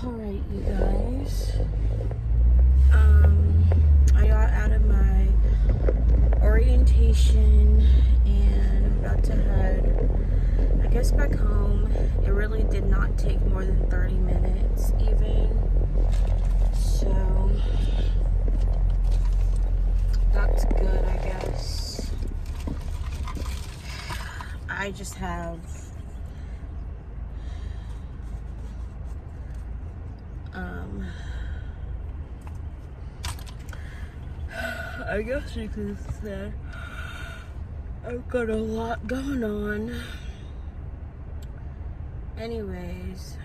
Alright, you guys. I got out of my orientation and I'm about to head, I guess, back home. It really did not take more than 30 minutes even. So that's good, I guess. I just have I guess you could say I've got a lot going on. Anyways,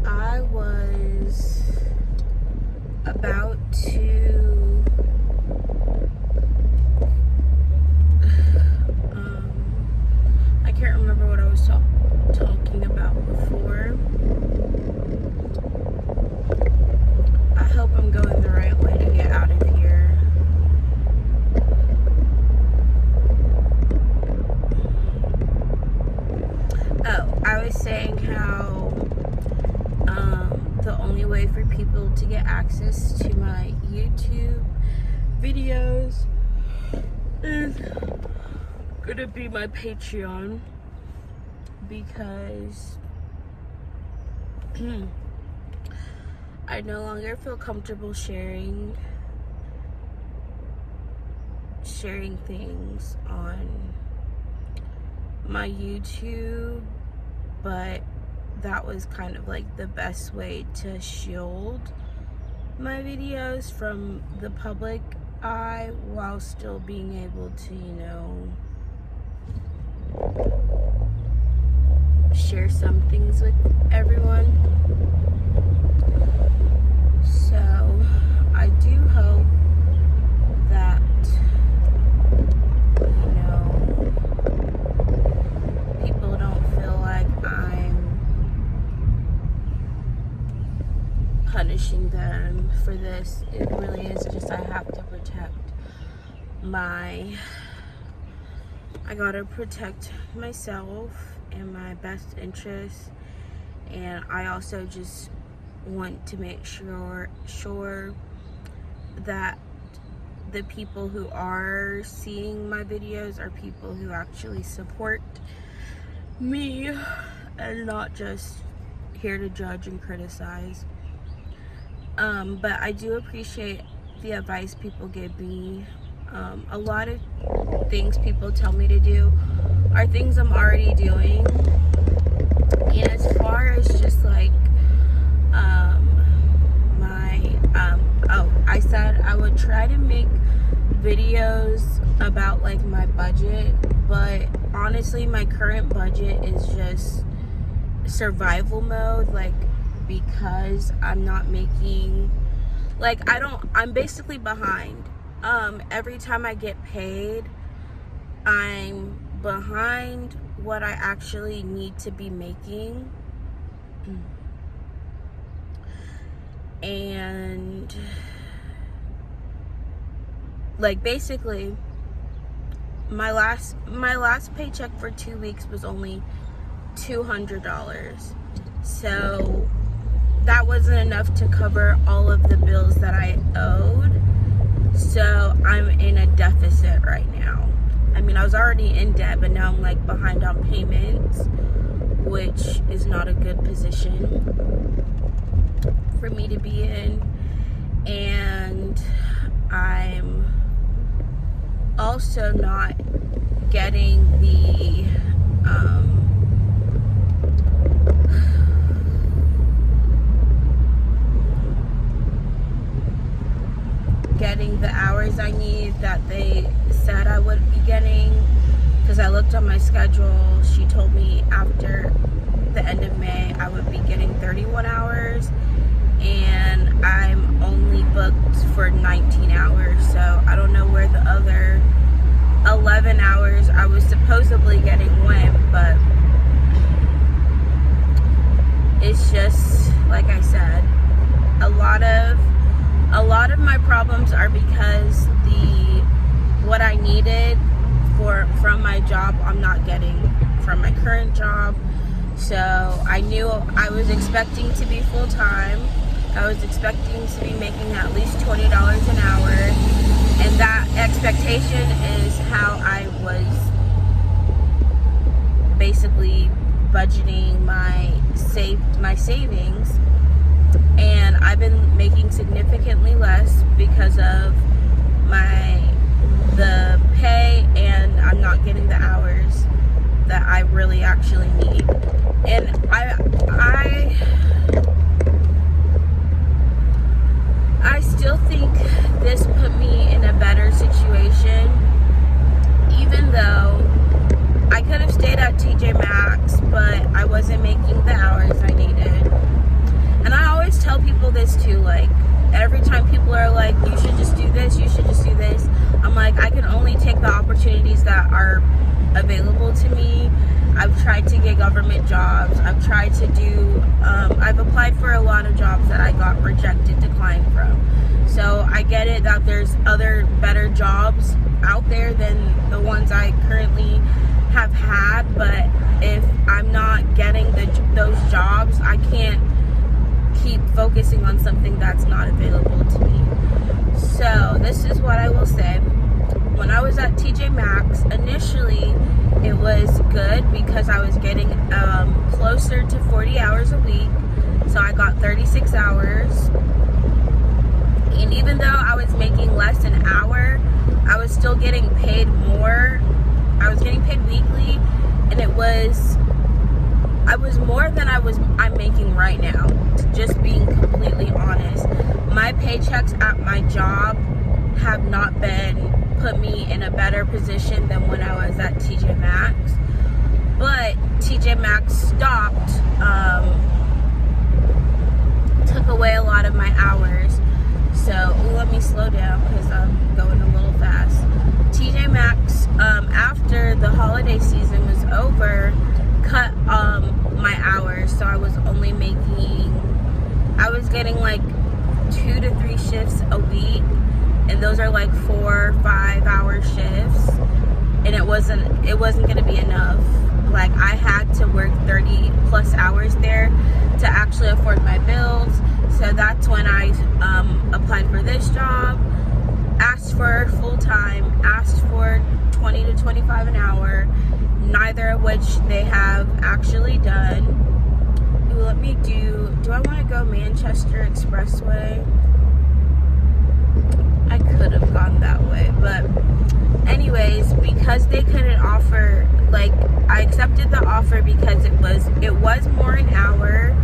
I was about to I can't remember what I was talking about before. I hope I'm going the right way to get out of here. Oh, I was saying how the only way for people to get access to my YouTube videos is gonna be my Patreon, because I no longer feel comfortable sharing things on my YouTube, but that was kind of like the best way to shield my videos from the public eye while still being able to, you know, share some things with everyone. So I do hope that, you know, people don't feel like I'm punishing them for this. It really is just, I have to protect I gotta protect myself and my best interests, and I also just want to make sure that the people who are seeing my videos are people who actually support me and not just here to judge and criticize. But I do appreciate the advice people give me. A lot of things people tell me to do are things I'm already doing. And as far as just like I said I would try to make videos about like my budget, but honestly my current budget is just survival mode, like, because I'm not making, like, I'm basically behind. Every time I get paid, I'm behind what I actually need to be making. And like, basically my last paycheck for 2 weeks was only $200. So that wasn't enough to cover all of the bills that I owed. So I'm in a deficit right now. I mean, I was already in debt, but now I'm like behind on payments, which is not a good position for me to be in. And I'm also not getting the hours I need that they said I would be getting, because I looked on my schedule. She told me after the end of May I would be getting 31 hours, and I'm only booked for 19 hours, so I don't know where the other 11 hours I was supposedly getting went, but it's just, like I said, a lot of my problems are because what I needed from my job, I'm not getting from my current job. So I knew I was expecting to be full-time. I was expecting to be making at least $20 an hour, and that expectation is how I was basically budgeting my savings, and I've been making significantly less because of the pay, and I'm not getting the hours that I really actually need. And I still think this put me in a better situation, even though I could have stayed at TJ Maxx, but I wasn't making the hours I needed. And I always tell people this too, like, every time people are like, you should just do this, you should just do this, I'm like, I can only take the opportunities that are available to me. I've tried to get government jobs. I've tried to do, I've applied for a lot of jobs that I got rejected, declined from. So I get it that there's other better jobs out there than the ones I currently have had, but if I'm not getting those jobs, I can't keep focusing on something that's not available to me. So this is what I will say. When I was at TJ Maxx, initially it was good because I was getting closer to 40 hours a week. So I got 36 hours. And even though I was making less an hour, I was still getting paid more. I was getting paid weekly, and I was more than I'm making right now, just being completely honest. My paychecks at my job have not put me in a better position than when I was at TJ Maxx. But TJ Maxx stopped, took away a lot of my hours. So let me slow down because I'm going a little fast. TJ Maxx, after the holiday season was over, cut my hours, so I was getting like 2 to 3 shifts a week, and those are like 4 or 5 hour shifts, and it wasn't going to be enough. Like, I had to work 30 plus hours there to actually afford my bills. So that's when I applied for this job, asked for full-time, asked for 20 to 25 an hour, neither of which they have actually done. Do I want to go Manchester Expressway? I could have gone that way, but anyways, because they couldn't offer, like, I accepted the offer because it was more an hour,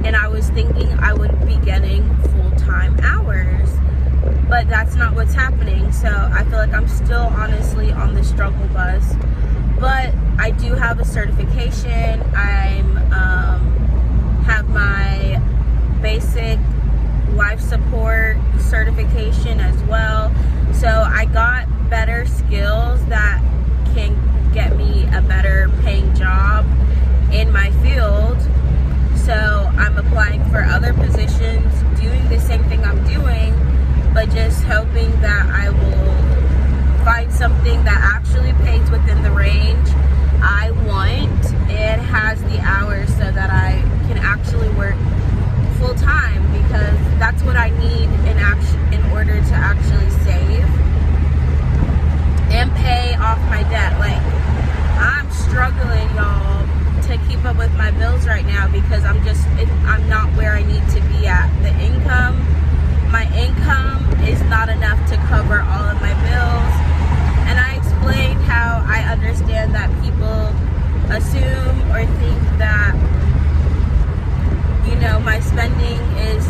and I was thinking I would be getting full-time hours, but that's not what's happening. So I feel like I'm still honestly on the struggle bus, but I do have a certification. Have my basic life support certification as well. So I got better skills that can get me a better paying job in my field. So I'm applying for other positions, doing the same thing I'm doing, but just hoping that I will find something that actually pays within the range I want and has the hours so that I can actually work full time, because that's what I need in order to actually save and pay off my debt. Like, I'm struggling, y'all, to keep up with my bills right now because I'm not where I need to be at. My income is not enough to cover all of my bills. And I explained how I understand that people assume or think that, my spending is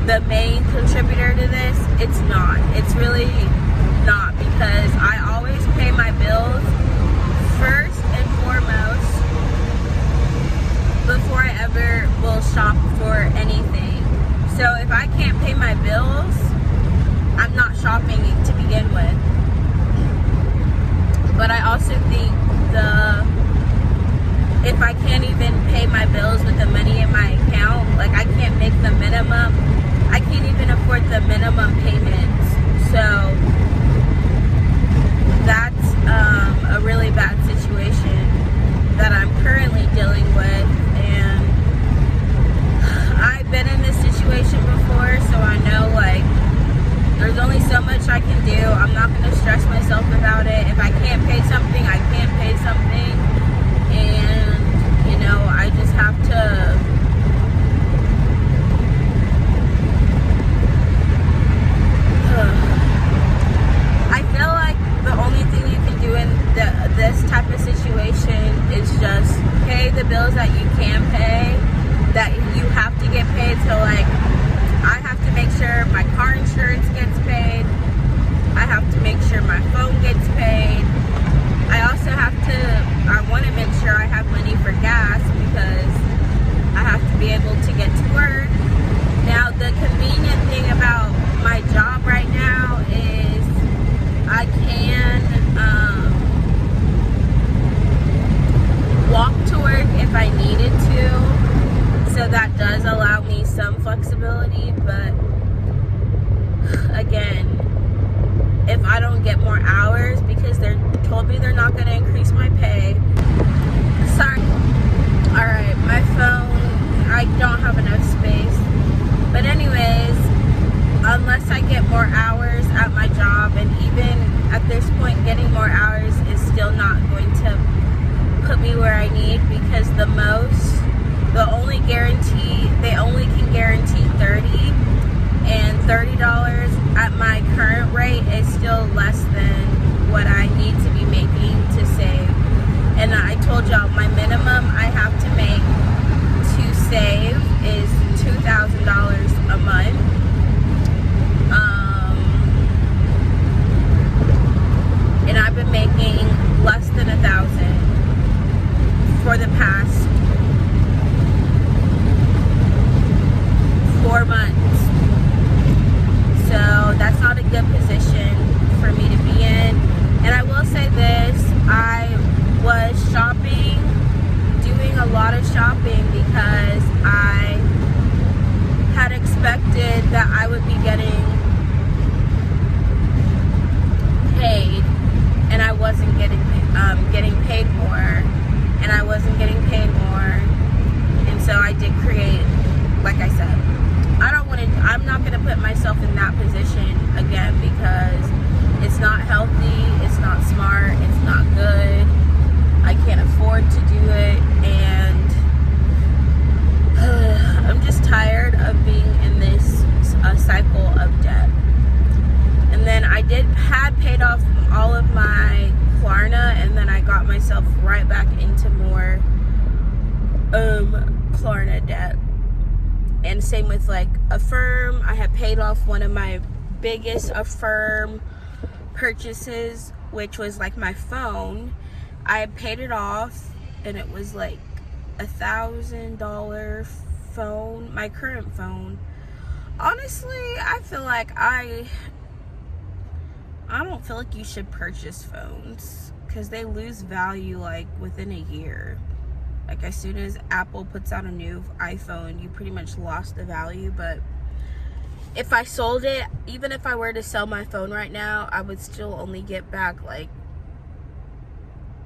the main contributor to this. It's not. It's really not, because I always pay my bills first and foremost before I ever will shop for anything. So if I can't pay my bills, I'm not shopping to begin with. But I also think if I can't even pay my bills with the money in my account, like I can't make the minimum, I can't even afford the minimum payments. So that's a really bad situation that I'm currently dealing with. And I've been in this situation before, so I know like there's only so much I can do. I'm not going to stress myself about it. If I can't pay something, I can't pay something. And, you know, I just have to I feel like the only thing you can do in this type of situation is just pay the bills that you can pay, that you have to get paid. So, like, I have to make sure my car insurance gets paid. I have to make sure my phone gets paid. I also I want to make sure I have money for gas because I have to be able to get to work. Now, the convenient thing about my job right now is I can walk to work if I needed to. So that does allow me some flexibility, but again, if I don't get more hours, because they told me they're not going to increase my pay. Sorry. Alright, my phone, I don't have enough space. But anyways, unless I get more hours at my job, and even at this point getting more hours is still not going to put me where I need, because they only can guarantee 30, and $30 at my current rate is still less than what I need to be making to save. And I told y'all my minimum I have to make to save is $2,000 a month. And I've been making less than $1,000 for the past 4 months. So that's not a good position for me to be in. And I will say this, I was doing a lot of shopping because I had expected that I would be getting paid, and I wasn't getting paid more, and I wasn't getting paid more. And so I did create, like I said, I'm not going to put myself in that position again, because it's not healthy, it's not smart, it's not good. I can't afford to do it, and I'm just tired of being in this cycle of debt. And then I had paid off all of my Klarna, and then I got myself right back into more Klarna debt. And same with like Affirm. I had paid off one of my biggest Affirm purchases, which was like my phone. I had paid it off, and it was like $1,000 phone, my current phone. Honestly, I feel like I don't feel like you should purchase phones, because they lose value like within a year. Like, as soon as Apple puts out a new iPhone, you pretty much lost the value. But if I sold it, even if I were to sell my phone right now, I would still only get back like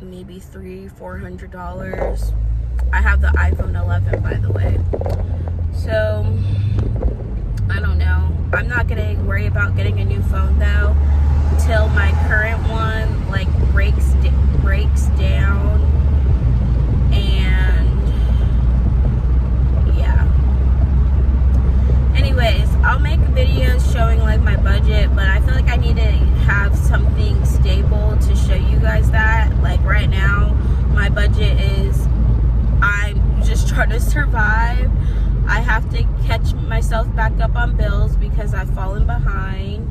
maybe $300-400. I have the iPhone 11, by the way. So I don't know. I'm not gonna worry about getting a new phone though till my current one like breaks down. And yeah. Anyways, I'll make videos showing like my budget, but I feel like I need to have something stable to show you guys that. Like right now, my budget is, I'm just trying to survive. I have to catch myself back up on bills because I've fallen behind.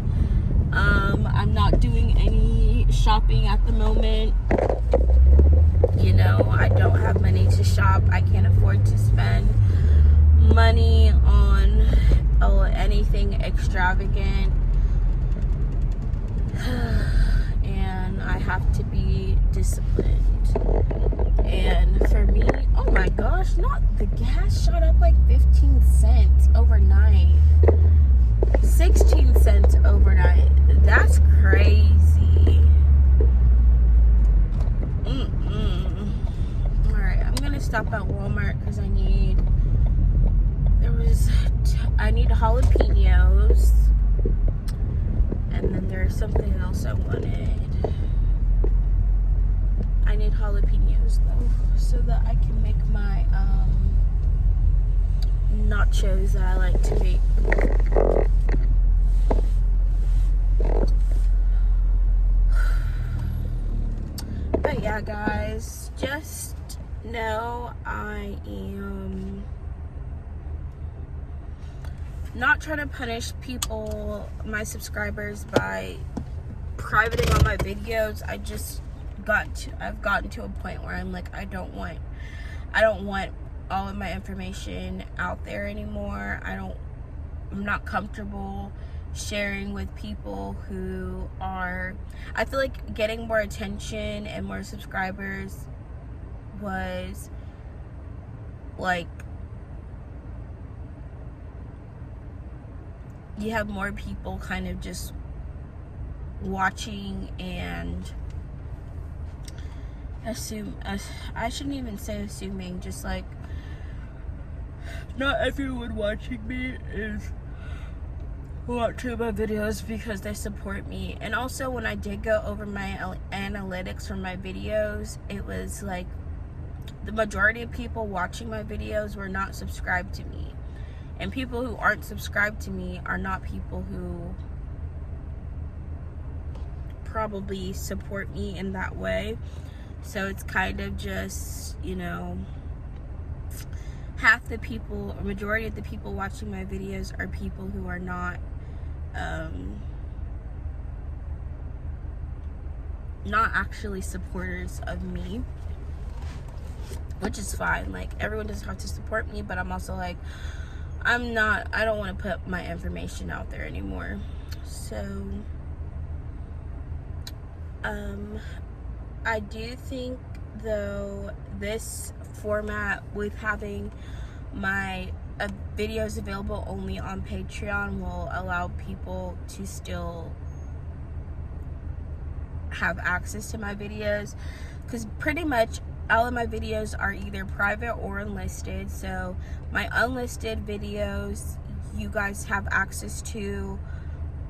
I'm not doing any shopping at the moment. You know, I don't have money to shop. I can't afford to spend money on anything extravagant. And I have to be disciplined. And for me, oh my gosh, not the gas shot up like 15 cents overnight. 16 cents overnight. That's crazy. Alright, I'm gonna stop at Walmart because I need jalapenos, and then there's something else I wanted. I need jalapenos though, so that I can make my nachos that I like to make. But yeah, guys, just know I am not trying to punish people, my subscribers, by privating on my videos. I've gotten to a point where I'm like, I don't want all of my information out there anymore. I'm not comfortable sharing with people who are, I feel like getting more attention and more subscribers was like, you have more people kind of just watching and I shouldn't even say assuming, just like, not everyone watching me is watching my videos because they support me. And also, when I did go over my analytics for my videos, it was like the majority of people watching my videos were not subscribed to me. And people who aren't subscribed to me are not people who probably support me in that way. So it's kind of just, you know, half the people, or majority of the people watching my videos are people who are not actually supporters of me, which is fine. Like, everyone doesn't have to support me, but I'm also like, I don't want to put my information out there anymore. So I do think, though, this format with having my videos available only on Patreon will allow people to still have access to my videos, because pretty much all of my videos are either private or unlisted. So my unlisted videos you guys have access to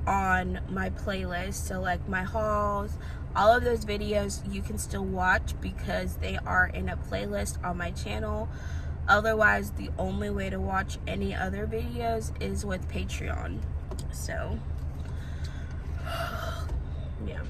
on my playlist. So like my hauls, all of those videos you can still watch because they are in a playlist on my channel. Otherwise, the only way to watch any other videos is with Patreon. So yeah.